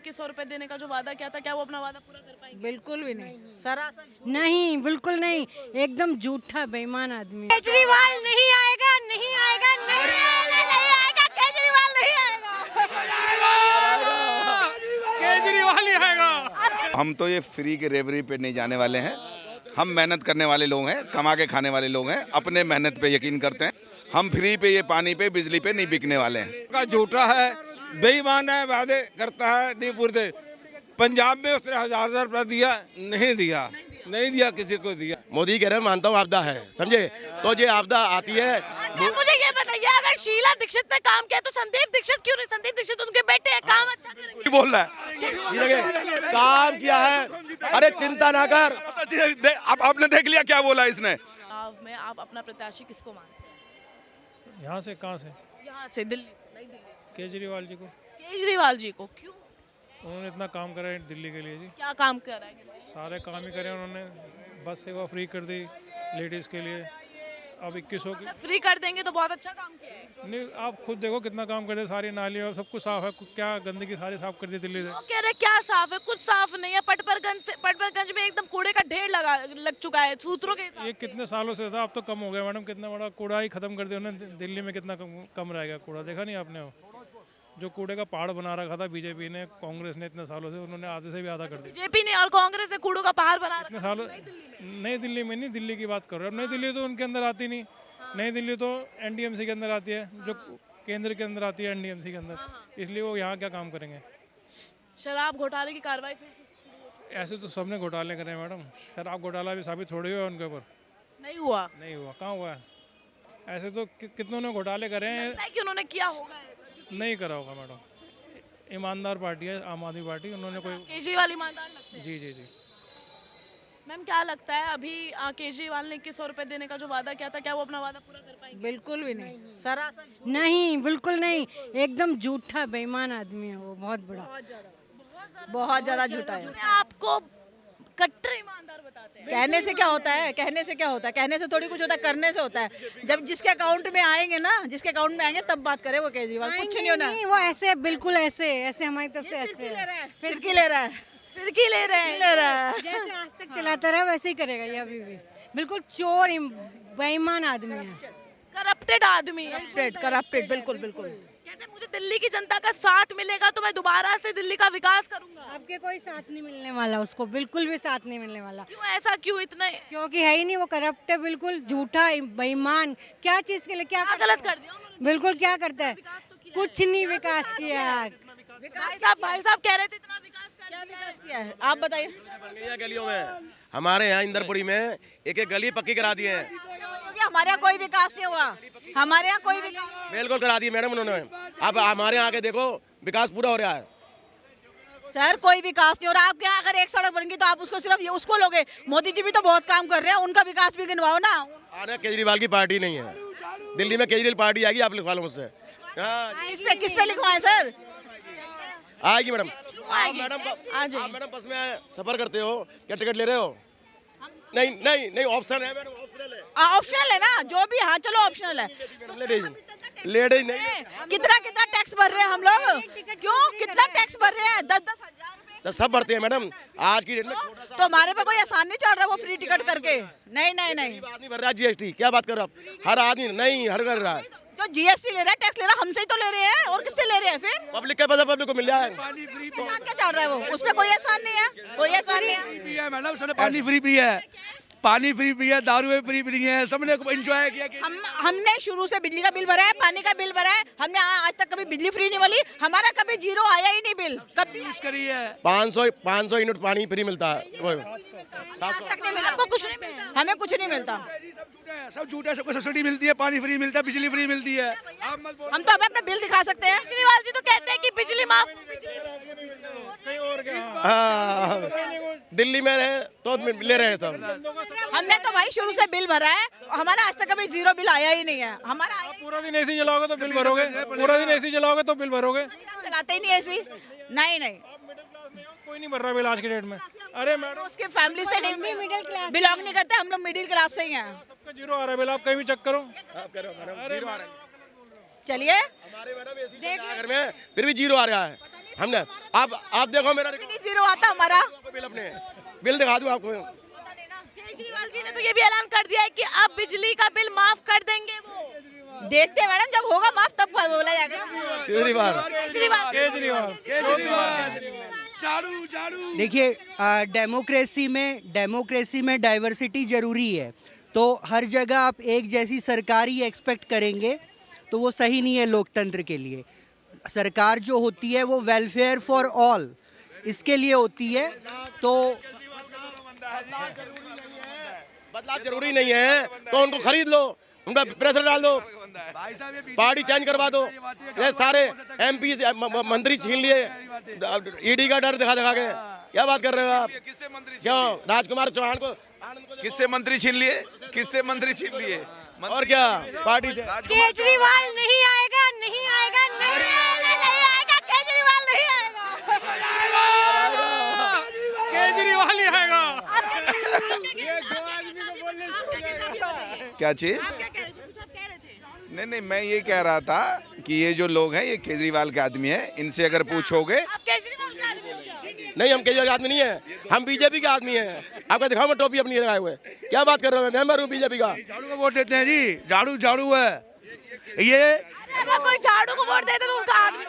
₹2100 देने का जो वादा किया था, क्या वो अपना वादा पूरा कर पाएंगे? बिल्कुल भी नहीं, सरासर नहीं, बिल्कुल नहीं, एकदम झूठा बेईमान आदमी। केजरीवाल नहीं आएगा, नहीं आएगा, नहीं आएगा, नहीं आएगा, केजरीवाल नहीं आएगा। केजरीवाल ही आएगा। हम तो ये फ्री के रेवरी पे नहीं जाने वाले हैं। हम मेहनत करने वाले लोग हैं, कमा के खाने वाले लोग हैं, अपने मेहनत पे यकीन करते हैं। हम फ्री पे, ये पानी पे, बिजली पे नहीं बिकने वाले हैं। का झूठा है, बेईमान है, वादे करता है, नहीं पूरते। पंजाब में उसने 1000 रुपया दिया, नहीं दिया, किसी को दिया। मोदी कह रहे हैं मानता हूँ आपदा है, समझे? तो ये आपदा आती है। मुझे ये बताइए, अगर शीला दीक्षित ने काम किया तो संदीप दीक्षित क्यों नहीं? संदीप दीक्षित उनके बेटे हैं, काम अच्छा करेंगे। बोल रहा है, ये काम किया है, अरे चिंता ना कर। आपने देख लिया क्या बोला इसने। चुनाव में आप अपना प्रत्याशी किसको मानते हैं? यहाँ से कहाँ से? यहाँ से, दिल्ली से, नई दिल्ली से। केजरीवाल जी को। केजरीवाल जी को क्यों? उन्होंने इतना काम करा है दिल्ली के लिए जी। क्या काम कर रहा है? सारे काम ही करे उन्होंने। बस सेवा फ्री कर दी लेडीज़ के लिए। अब 2100 की फ्री कर देंगे तो बहुत अच्छा काम किया है। नहीं, आप खुद देखो कितना काम कर दे। सारी नालियाँ और सब कुछ साफ है। क्या गंदगी सारी साफ कर दी दिल्ली से। वो कह रहे क्या साफ है? कुछ साफ नहीं है। पटपरगंज में एकदम कूड़े का ढेर लग चुका है सूत्रों के हिसाब ये कितने सालों से था, अब तो कम हो गया मैडम। कितना बड़ा कूड़ा ही खत्म कर दिया उन्होंने। दिल्ली में कितना कम रह गया कूड़ा, देखा नहीं आपने? वो जो कूड़े का पहाड़ बना रखा था बीजेपी ने, कांग्रेस ने इतने सालों से, उन्होंने आधे से भी आधा कर दिया। बीजेपी ने और कांग्रेस ने कूड़ों का पहाड़ बना इतने रखा सालों नई दिल्ली में नहीं, दिल्ली की बात कर रहे हो। नई दिल्ली तो उनके अंदर आती नहीं। नई दिल्ली तो एनडीएमसी के अंदर आती है, जो केंद्र के अंदर आती है एनडीएमसी के अंदर। इसलिए वो यहाँ क्या काम करेंगे? शराब घोटाले की कार्रवाई फिर से शुरू हो चुकी ऐसे तो सबने घोटाले करे हैं मैडम। शराब घोटाला भी साबित थोड़ी हुआ उनके ऊपर। नहीं हुआ। नहीं हुआ, कहाँ हुआ है? ऐसे तो कितनों ने घोटाले करे हैं। लगता है कि उन्होंने किया होगा ऐसा। नहीं करा होगा मैडम। ईमानदार पार्टी है आम आदमी पार्टी, उन्होंने कोई। केजरीवाल ईमानदार लगते हैं। जी जी जी। मैम क्या लगता है, अभी केजरीवाल ने ₹2100 देने का जो वादा किया था, क्या वो अपना वादा पूरा कर पाएंगे? बिल्कुल भी नहीं, सरासर नहीं, बिल्कुल नहीं, एकदम झूठा बेईमान आदमी है वो, बहुत बड़ा। बहुत ज्यादा झूठा है। आपको कट्टर ईमानदार बताते हैं। कहने से क्या होता है? कहने से क्या होता है? कहने से थोड़ी कुछ होता है, करने से होता है। जब जिसके अकाउंट में आएंगे ना, जिसके अकाउंट में आएंगे तब बात करे वो केजरीवाल। कुछ नहीं होना। नहीं, वो ऐसे बिल्कुल ऐसे हमारी तरफ से ऐसे ले रहा है, फिरकी ले रहा है, फिरकी ले रहे हैं। ले रहा है। जैसे आज तक चलाता रहा वैसे ही करेगा ये अभी भी। बिल्कुल चोर बेईमान आदमी है, करप्टेड आदमी है। करप्टेड, बिल्कुल बिल्कुल। कहते हैं मुझे दिल्ली की जनता का साथ मिलेगा तो मैं दोबारा से दिल्ली का विकास करूंगा। आपके कोई साथ नहीं मिलने वाला उसको, बिल्कुल भी साथ नहीं मिलने वाला। क्यों ऐसा, क्यों इतना क्योंकि है ही नहीं, वो करप्ट है, बिल्कुल झूठा बेईमान। क्या चीज के लिए क्या गलत कर दिया उन्होंने? बिल्कुल क्या करता है? कुछ नहीं विकास किया। भाई साहब कह रहे थे इतना विकास कर दिया है। क्या है आप बताइए? बन गई है गलियों में। हमारे यहाँ इंदरपुरी में एक एक गली पक्की करा दी है। हमारे यहाँ कोई विकास नहीं हुआ। हमारे यहाँ कोई विकास बिल्कुल करा दी मैडम उन्होंने। आप हमारे यहाँ आके देखो, विकास पूरा हो रहा है। सर कोई विकास नहीं हो रहा। आपके यहाँ अगर एक सड़क बन गई तो आप उसको सिर्फ ये उसको लोगे? मोदी जी भी तो बहुत काम कर रहे हैं, उनका विकास भी गिनवाओ ना। आने केजरीवाल की पार्टी नहीं है दिल्ली में। केजरीवाल पार्टी आएगी, आप लिखवा लो मुझसे। हाँ, किस पे लिखवाएं सर? आएगी मैडम। आप आ जाइए। मैडम बस में सफर करते हो, क्या टिकट ले रहे हो? नहीं नहीं नहीं, ऑप्शन है मैडम, ऑप्शनल है। ऑप्शनल है ना, जो भी। हाँ चलो ऑप्शनल है। लेडीज नहीं। कितना टैक्स भर रहे हैं हम लोग? क्यों कितना टैक्स भर रहे हैं? 10-10 हजार रुपए तो सब भरते हैं मैडम आज की डेट में। तो हमारे पे कोई आसान नहीं चढ़ रहा वो फ्री टिकट करके। नहीं नहीं नहीं, आदमी भर रहा है जीएसटी। क्या बात कर रहे हो आप? हर आदमी नहीं, हर कर रहा है। जो जीएसटी ले रहा है, टैक्स ले रहा है, हमसे ही तो ले रहे हैं। और किससे ले रहे हैं फिर? पब्लिक का पैसा पब्लिक को मिल जाए। आसान क्या चढ़ रहा है वो? उसमें कोई आसान नहीं है, कोई आसान नहीं है। मैडम सबने पानी फ्री पिया है, पानी फ्री पिया है, दारू फ्री पी है, सबने एंजॉय किया। हमने शुरू से बिजली का बिल भरा है, पानी का बिल भरा है। हमने आज तक कभी बिजली फ्री नहीं मिली। हमारा कभी जीरो आया ही नहीं बिल, कभी करी है। 500 यूनिट पानी फ्री मिलता है। आज तक नहीं मिला। आपको कुछ नहीं मिलता? हमें कुछ नहीं मिलता। सब झूठ है, सबको सब्सिडी मिलती है, पानी फ्री मिलता है, बिजली फ्री मिलती है। हम तो हमें अपना बिल दिखा सकते हैं। केजरीवाल जी तो कहते हैं कि बिजली माफ। दिल्ली में रहे तो ले रहे हैं सब। हमने तो भाई शुरू से बिल भरा है, हमारा आज तक कभी जीरो बिल आया ही नहीं है। हमारा पूरा दिन एसी चलाओगे तो बिल भरोगे। पूरा दिन एसी चलाओगे तो बिल भरोगे। चलाते ही नहीं ऐसी। नहीं नहीं, कोई नहीं भर रहा बिल आज की डेट में। अरे मैडम, उसके फैमिली से नहीं बिलोंग नहीं करते। हम लोग मिडिल क्लास से ही हैं। सबका जीरो आ रहा है बिल, आप कहीं भी चेक करो। चलिए, हमारे मैडम एसी घर में फिर भी जीरो आ रहा है। हमने आप देखो मेरा जीरो आता हमारा। बिल, अपने बिल दिखा दूं आपको। केजरीवाल जी ने तो ये भी ऐलान कर दिया है कि अब बिजली का बिल माफ कर देंगे वो। देखते हैं मैडम, जब होगा माफ तब बोला जाएगा। केजरीवाल देखिए, डेमोक्रेसी में डाइवर्सिटी जरूरी है। तो हर जगह आप एक जैसी सरकार ही एक्सपेक्ट करेंगे तो वो सही नहीं है लोकतंत्र के लिए। सरकार जो होती है वो वेलफेयर फॉर ऑल, इसके लिए होती है। तो बदलाव जरूरी नहीं है तो उनको खरीद लो, उनका प्रेशर डाल दो, पार्टी चेंज करवा दो। ये सारे एमपी मंत्री छीन लिए, ईडी का डर दिखा दिखा के। क्या बात कर रहे हो आप? क्यों राजकुमार चौहान को किससे मंत्री छीन लिए? किससे मंत्री छीन लिए? और क्या पार्टी से? केजरीवाल नहीं आएगा, नहीं आएगा, नहीं आएगा, नहीं आएगा, केजरीवाल नहीं आएगा। केजरीवाल ही आएगा। क्या चीज? नहीं नहीं, मैं ये कह रहा था कि ये जो लोग हैं ये केजरीवाल के आदमी हैं। इनसे अगर पूछोगे, नहीं, हम केजरीवाल के आदमी नहीं है, हम बीजेपी के आदमी हैं। आपका दिखाओ मैं टोपी अपनी लगाए हुए। क्या बात कर रहे हो? मेंबर हूँ बीजेपी का। झाड़ू को वोट देते हैं जी, झाड़ू है ये। अगर कोई झाड़ू को वोट देते तो उसका आदमी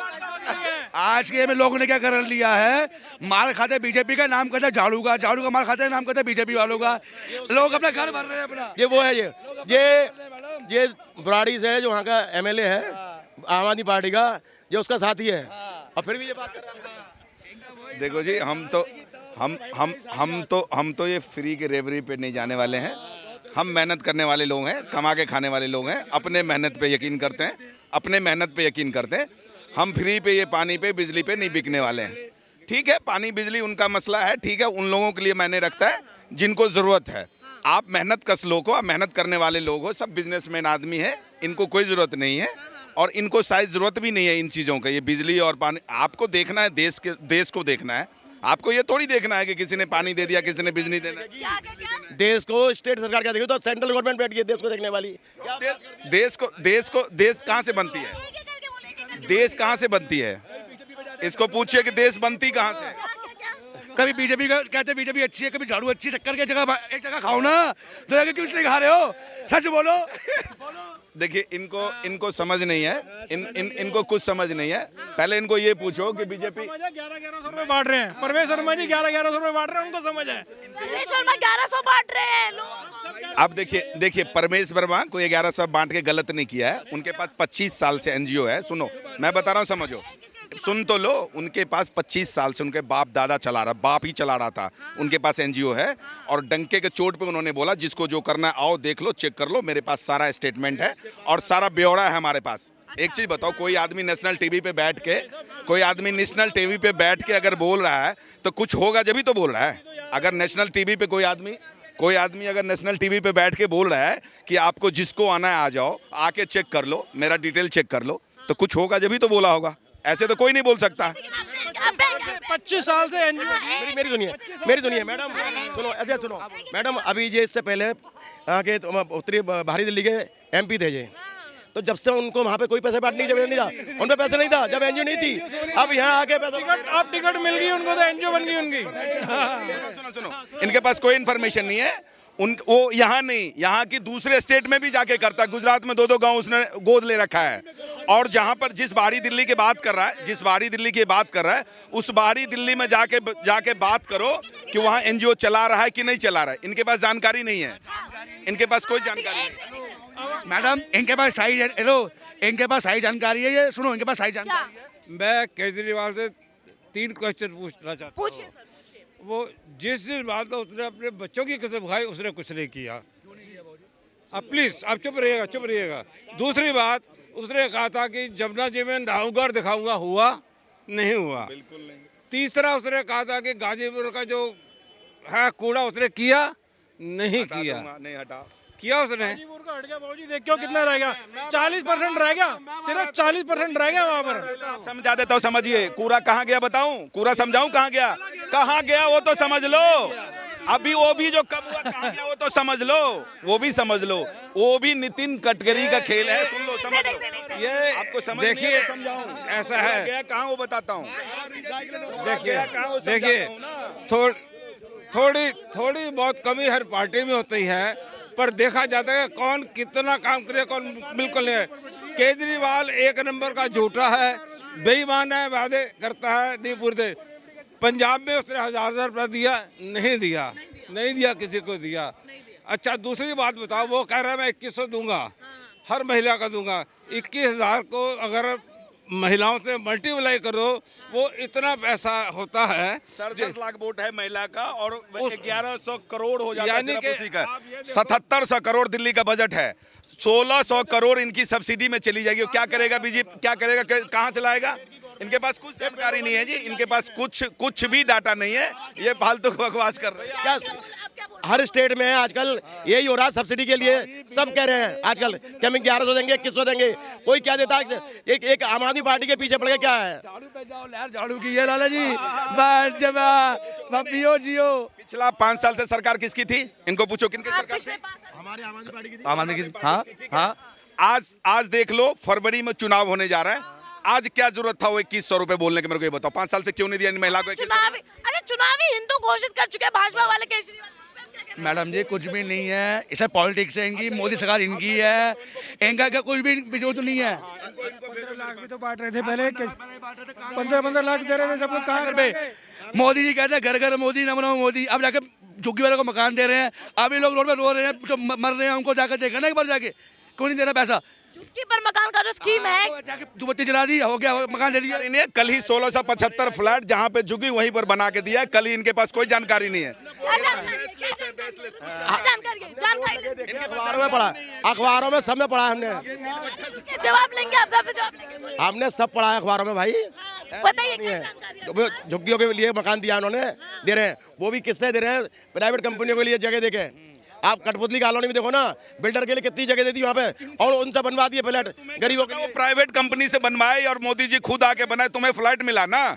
आज के में लोगों ने क्या कर लिया है, मार खाते बीजेपी का, नाम करता है झाड़ू का मार खाते हैं, नाम करता है बीजेपी वालों का। लोग अपना घर भर रहे हैं अपना। ये वो है, ये बुराड़ी से है, जो वहाँ का एमएलए है आम आदमी पार्टी का, जो उसका साथी है, और फिर भी ये बात कर रहा है। देखो जी, हम तो ये फ्री के रेवरी पे नहीं जाने वाले हैं। हम मेहनत करने वाले लोग हैं, कमा के खाने वाले लोग हैं, अपने मेहनत पे यकीन करते हैं, अपने मेहनत पे यकीन करते हैं। हम फ्री पे, ये पानी पे, बिजली पे नहीं बिकने वाले हैं। ठीक है, पानी बिजली उनका मसला है, ठीक है, उन लोगों के लिए मैंने रखता है जिनको ज़रूरत है। आप मेहनत कस लोग हो, आप मेहनत करने वाले लोग हो, सब बिजनेसमैन आदमी है, इनको कोई ज़रूरत नहीं है और इनको शायद ज़रूरत भी नहीं है इन चीज़ों का। ये बिजली और पानी आपको देखना है, देश को देखना है। आपको ये थोड़ी देखना है कि किसी ने पानी दे दिया, किसी ने बिजली देना है। देश को स्टेट सरकार क्या देखी, तो सेंट्रल गवर्नमेंट बैठ गई देश को देखने वाली। देश कहाँ से बनती है? देश कहाँ से बनती है? इसको पूछिए कि देश बनती कहाँ से? कभी बीजेपी का कहते बीजेपी अच्छी है, कभी झाड़ू अच्छी। चक्कर के जगह एक जगह खाओ ना, तो जगह क्यों इसलिए खा रहे हो? सच बोलो। देखिए, इनको समझ नहीं है, इनको कुछ समझ नहीं है। पहले इनको ये पूछो कि बीजेपी 1100 रुपए बांट रहे हैं। परवेश शर्मा जी 1100 रुपए बांट रहे हैं, उनको समझ है। परवेश शर्मा 1100 बांट रहे हैं लोग। अब देखिए परमेश वर्मा को 1100 बांट के गलत नहीं किया है। उनके पास 25 साल से एनजीओ है। सुनो, मैं बता रहा हूँ, समझो, सुन तो लो। उनके पास 25 साल से उनके बाप ही चला रहा था। उनके पास एनजीओ है और डंके के चोट पे उन्होंने बोला जिसको जो करना है आओ देख लो, चेक कर लो, मेरे पास सारा स्टेटमेंट है और सारा ब्यौरा है हमारे पास। एक चीज़ बताओ, कोई आदमी नेशनल टीवी पे बैठ के अगर बोल रहा है तो कुछ होगा जब ही तो बोल रहा है। अगर नेशनल टीवी पे कोई आदमी अगर नेशनल टीवी पे बैठ के बोल रहा है कि आपको जिसको आना है आ जाओ, आके चेक कर लो, मेरा डिटेल चेक कर लो, तो कुछ होगा जब ही तो बोला होगा। ऐसे तो कोई नहीं बोल सकता। 25 साल से मेरी सुनिए मैडम, सुनो मैडम। अभी ये इससे पहले यहाँ के उत्तरी बाहरी दिल्ली के एमपी थे ये, तो जब से उनको वहाँ पे कोई पैसे बांटने की जरूरत नहीं था, उन पे पैसे नहीं था जब एनजीओ नहीं थी। अब यहाँ आके अब टिकट मिल गई उनको, तो एनजीओ बन गई उनकी। सुनो, इनके पास कोई इन्फॉर्मेशन नहीं है। वो यहाँ नहीं, यहाँ की दूसरे स्टेट में भी जाके करता है। गुजरात में 2 गांव उसने गोद ले रखा है। और जहाँ पर जिस बाहरी दिल्ली की बात कर रहा है, उस बाहरी दिल्ली में जाके बात करो कि वहाँ एनजीओ चला रहा है कि नहीं चला रहा है। इनके पास जानकारी नहीं है, इनके पास कोई जानकारी नहीं। मैडम, इनके पास सही जानकारी है। ये सुनो, इनके पास सही जानकारी है। मैं केजरीवाल से 3 क्वेश्चन पूछना चाहता हूँ। वो जिस बात का उसने अपने बच्चों की कसम खाई, उसने कुछ नहीं किया। अब प्लीज आप चुप रहिएगा। दूसरी बात, उसने कहा था कि जमुना जी में नावगढ़ दिखाऊंगा, हुआ नहीं हुआ। बिल्कुल नहीं। तीसरा, उसने कहा था कि गाजीपुर का जो है कूड़ा उसने किया नहीं किया उसने। हट गया बाबूजी, देखो कितना रह गया, 40% रह गया, सिर्फ 40% रह गया वहाँ पर। समझा देता हूँ, समझिए। कूड़ा कहाँ गया बताऊं? कूड़ा समझाऊं कहाँ गया वो तो समझ लो। अभी वो भी जो कब हुआ कहाँ गया वो तो समझ लो, वो भी समझ लो, वो भी नितिन गडकरी का खेल है। सुन लो, समझ लो, ये आपको समझ देखिए, नहीं समझाऊं ऐसा है। गया कहाँ वो बताता हूँ। देखिए थोड़ी बहुत कमी हर पार्टी में होती है, पर देखा जाता है कौन कितना काम करे, कौन बिल्कुल नहीं है। केजरीवाल एक नंबर का झूठा है, बेईमान है, वादे करता है, नहीं पूरे। पंजाब में उसने 1000 रुपया दिया, नहीं दिया, किसी को दिया। अच्छा, दूसरी बात बताओ, वो कह रहा है मैं 2100 दूंगा, हर महिला का दूंगा। 21,000 को अगर महिलाओं से मल्टीप्लाई करो, वो इतना पैसा होता है। 67 लाख वोट है महिला का, और 1100 करोड़ हो जाता है यानी सिर्फ कि उसी का। 7700 करोड़ दिल्ली का बजट है, 1600 करोड़ इनकी सब्सिडी में चली जाएगी। क्या करेगा बीजेपी, क्या करेगा, कहाँ से लाएगा? इनके पास कुछ जानकारी नहीं है जी, इनके पास कुछ भी डाटा नहीं है, ये फालतू बकवास कर रहे हैं। क्या हर स्टेट में है आजकल यही हो रहा है, सब्सिडी के लिए सब कह रहे हैं आजकल कि हम 1100 देंगे, 2100 देंगे। कोई क्या देता है? एक आम आदमी पार्टी के पीछे पड़ गया। क्या है? झाड़ू पे जाओ लहर झाड़ू की है लाला जी, बस जब पियो जियो। पिछला 5 साल से सरकार किसकी थी? इनको पूछो, किनकी सरकार थी? हमारे आम आदमी पार्टी की थी। आम आदमी की, हाँ। आज देख लो, फरवरी में चुनाव होने जा रहा है। आज क्या जरूरत था वो 2100 रुपए बोलने के? मेरे को ये बताओ, 5 साल से क्यों नहीं दिया इन महिला को? चुनावी हिंदू घोषित कर चुके हैं भाजपा वाले केजरीवाल। मैडम जी कुछ भी नहीं है, इसे पॉलिटिक्स है इनकी, मोदी सरकार इनकी है, इनका क्या कुछ भी विरोध नहीं है। 15 लाख भी तो बांट रहे थे पहले, 15 लाख दे रहे थे सबको, कहाँ पे मोदी जी कहते हैं घर घर मोदी नमो मोदी, अब जाके झुग्गी वाले को मकान दे रहे हैं। अभी लोग रोड पे रो रहे हैं, जो मर रहे हैं उनको जाकर देखा ना एक बार जाके, क्यों नहीं दे रहा पैसा? झुग्गी पर मकान का जो स्कीम है, जाके दुबत्ती जला दी, हो गया, मकान दे दिया। इन्हें कल ही 1675 फ्लैट जहां पे झुग्गी वहीं पर बना के दिया है। कल ही इनके पास कोई जानकारी नहीं है। अखबारों में पढ़ा, अखबारों में सब में पढ़ा हमने, जवाब लेंगे आप, सबसे जवाब लेंगे। हमने सब पढ़ा है अखबारों में भाई। बताइए नहीं क्या है, जानकारी है? झुग्गियों के लिए मकान दिया उन्होंने, दे रहे हैं। वो भी किससे दे रहे हैं? प्राइवेट कंपनियों के लिए जगह देके। आप कठपुतली कॉलोनी में देखो ना, बिल्डर के लिए कितनी जगह देती वहाँ पे, और उनसे बनवा दिए फ्लैट गरीबों के लिए। प्राइवेट कंपनी से बनवाए और मोदी जी खुद आके बनाए, तुम्हें फ्लैट मिला ना,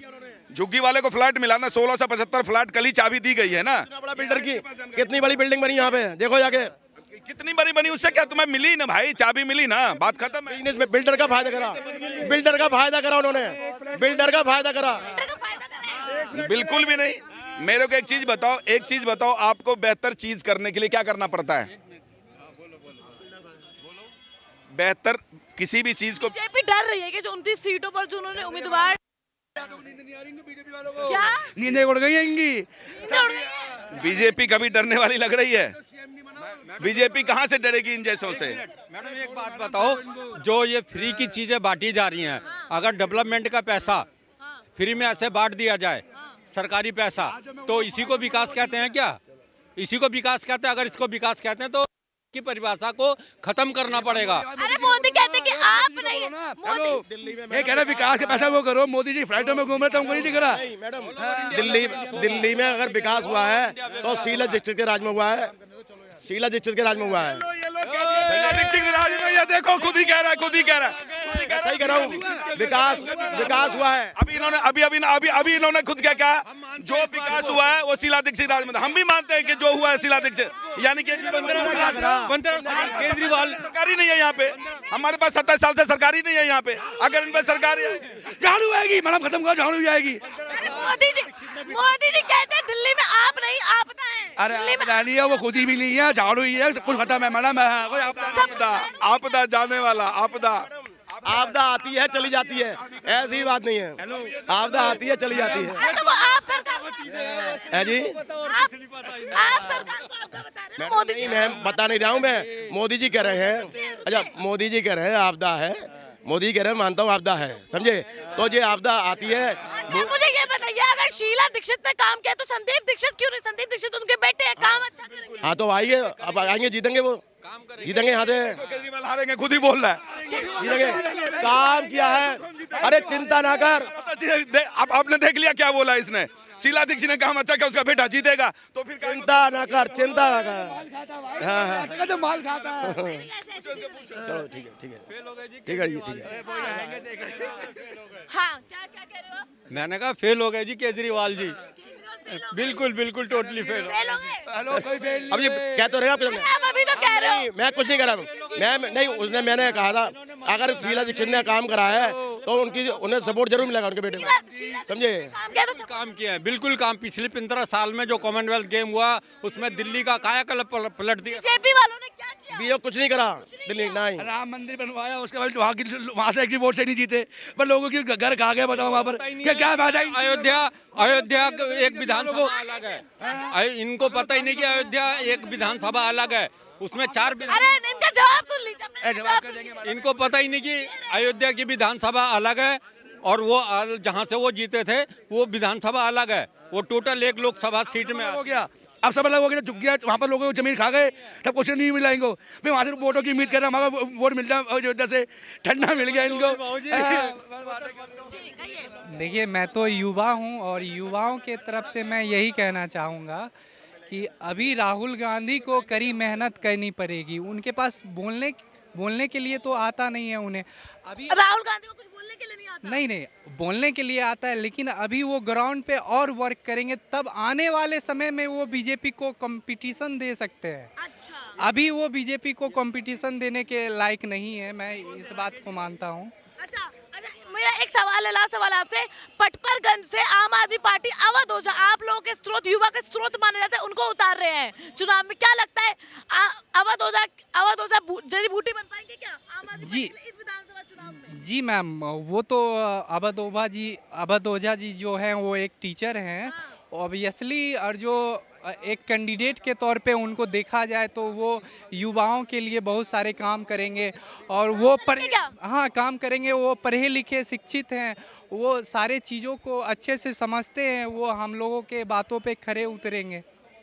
झुग्गी वाले को फ्लैट मिला ना। 1675 फ्लैट कल ही चाबी दी गई है ना। बड़ा बिल्डर की कितनी बड़ी बिल्डिंग बनी यहाँ पे, देखो जाके कितनी बड़ी बनी, उससे क्या तुम्हें मिली ना भाई, चाबी मिली ना, बात खत्म है। बिजनेस में बिल्डर का फायदा करा, बिल्डर का फायदा करा उन्होंने, बिल्डर का फायदा करा। बिल्कुल भी नहीं। मेरे को एक चीज बताओ, आपको बेहतर चीज करने के लिए क्या करना पड़ता है? बेहतर किसी भी चीज को, बीजेपी डर रही है कि जो 29 सीटों पर जो उन्होंने उम्मीदवार, क्या नींदें उड़ गई हैं इनकी। बीजेपी कभी डरने वाली लग रही है? बीजेपी कहां से डरेगी इन जैसों से? मैडम एक बात बताओ, जो ये फ्री की चीजें बांटी जा रही हैं, अगर डेवलपमेंट का पैसा फ्री में ऐसे बांट दिया जाए, सरकारी पैसा, तो इसी को विकास कहते हैं क्या? इसी को विकास कहते हैं? अगर इसको विकास कहते हैं तो की परिभाषा को खत्म करना पड़ेगा। अरे मोदी कहते कि आप नहीं, मोदी ये कह रहे विकास के पैसा वो करो, मोदी जी फ्लाइटों में घूम रहे थे, हमको नहीं दिख रहा। मैडम दिल्ली में अगर विकास हुआ है तो शीला दीक्षित के राज में हुआ है, शीला दीक्षित के राज में हुआ है। ये देखो, खुद ही कह रहा है, सही कह रहा हूँ, विकास हुआ है। अभी इन्होंने खुद क्या कहा? जो विकास हुआ है वो शीला दीक्षित राज में। हम भी मानते हैं कि जो हुआ है शीला दीक्षित, यानी कि केजरीवाल सरकारी नहीं है यहाँ पे। हमारे पास 27 साल से सरकारी नहीं है यहाँ पे। अगर इन पे सरकारी झाड़ू आएगी मैडम, खत्म करो, झाड़ू जाएगी। मोदी जी कहते हैं दिल्ली में आप नहीं, आपदा है। अरे आपदा नहीं है, वो खुद ही भी नहीं है, झाड़ू ही है, सब कुछ खत्म है मैडम। आपदा जाने वाला, आपदा आती है चली जाती है, ऐसी बात नहीं है। आपदा आती है चली जाती है। तो वो आप सरकार है जी, आप सरकार को आपदा बता रहे हैं मोदी जी। मैं बता नहीं रहा हूँ, मैं मोदी जी कह रहे हैं। अच्छा, मोदी जी कह रहे हैं आपदा है, मोदी कह रहे हैं मानता हूँ आपदा है, समझे? तो ये आपदा आती है। मुझे ये बताइए, अगर शीला दीक्षित ने काम किया तो संदीप दीक्षित क्यों नहीं? संदीप दीक्षित उनके बेटे हैं, काम अच्छा करेंगे। हाँ तो आइए, अब आएंगे, जीतेंगे, वो जीतेंगे यहाँ से। केजरीवाल हारेंगे, खुद ही बोल रहा है। जीतेंगे, काम किया है। अरे चिंता ना कर, अब आपने देख लिया क्या बोला इसने। शीला दीक्षित ने काम अच्छा किया, उसका बेटा जीतेगा, तो फिर चिंता ना कर, चिंता ना कर। हाँ, माल खाता है। चलो ठीक है, ठीक है, ठीक है जी, ठीक है। हाँ, क्या क्या कह रहे हो आप? मैंने कहा फेल हो गए जी केजरीवाल जी। बिल्कुल बिल्कुल टोटली फेल फेल हो गए? हेलो कोई फेल अब ये कह तो रहे आपके सामने। आप अभी तो कह रहे हो। नहीं, मैं कुछ नहीं करा। मैं नहीं, उसने मैंने कहा था अगर शीला दीक्षित ने काम कराया है तो उन्हें सपोर्ट जरूर मिलेगा उनके बेटे को, समझे। काम किया तो काम किया है, बिल्कुल काम। पिछले 15 साल में जो कॉमनवेल्थ गेम हुआ उसमें दिल्ली का कायाकल्प पलट दिया। बीजेपी वालों ने क्या किया? बीजेपी कुछ नहीं करा दिल्ली, नहीं। राम मंदिर बनवाया, उसके बाद वहाँ से एक भी वोट से नहीं जीते, पर लोगों की घर खा गए। बताओ वहाँ पर क्या फायदा? अयोध्या एक विधानसभा अलग है। इनको पता ही नहीं कि अयोध्या एक विधानसभा अलग है, उसमें 4 अरे इनका जवाब सुन लीजिए। जवाब कर देंगे। इनको पता ही नहीं कि अयोध्या की विधानसभा अलग है और वो जहाँ से वो जीते थे वो विधानसभा अलग है। वो टोटल एक लोकसभा सीट में हो गया। अब सब अलग हो गया, झुक गया। वहाँ पर लोगों को जमीन खा गए, तब कुछ नहीं मिला इनको। फिर वहाँ से वोटों की उम्मीद कर रहे हैं, हमारा वोट मिलता है अयोध्या से, ठंडा मिल गया इनको। देखिए, मैं तो युवा हूँ और युवाओं के तरफ से मैं यही कहना चाहूँगा कि अभी राहुल गांधी को कड़ी मेहनत करनी पड़ेगी। उनके पास बोलने के लिए तो आता नहीं है उन्हें। अभी राहुल गांधी को कुछ बोलने के लिए नहीं आता? नहीं, बोलने के लिए आता है, लेकिन अभी वो ग्राउंड पे और वर्क करेंगे तब आने वाले समय में वो बीजेपी को कंपटीशन दे सकते हैं। अच्छा। अभी वो बीजेपी को कंपटीशन देने के लायक नहीं है, मैं इस बात को मानता हूँ। अच्छा, मेरा एक सवाल है, लास्ट सवाल आपसे। पटपरगंज से आम आदमी पार्टी अवध ओझा, आप लोगों के स्रोत, युवा के स्रोत माने जाते हैं, उनको उतार रहे हैं चुनाव में। क्या लगता है अवध ओझा जड़ी बूटी बन पाएंगे क्या आम आदमी जी। पार्टी इस विधानसभा चुनाव में? जी मैम, वो तो अवध ओझा जी जो हैं वो एक टीचर हैं ऑब्वियसली, और जो एक कैंडिडेट के तौर पे उनको देखा जाए तो वो युवाओं के लिए बहुत सारे काम करेंगे और वो काम करेंगे। वो पढ़े लिखे शिक्षित हैं, वो सारे चीज़ों को अच्छे से समझते हैं, वो हम लोगों के बातों पे खरे उतरेंगे।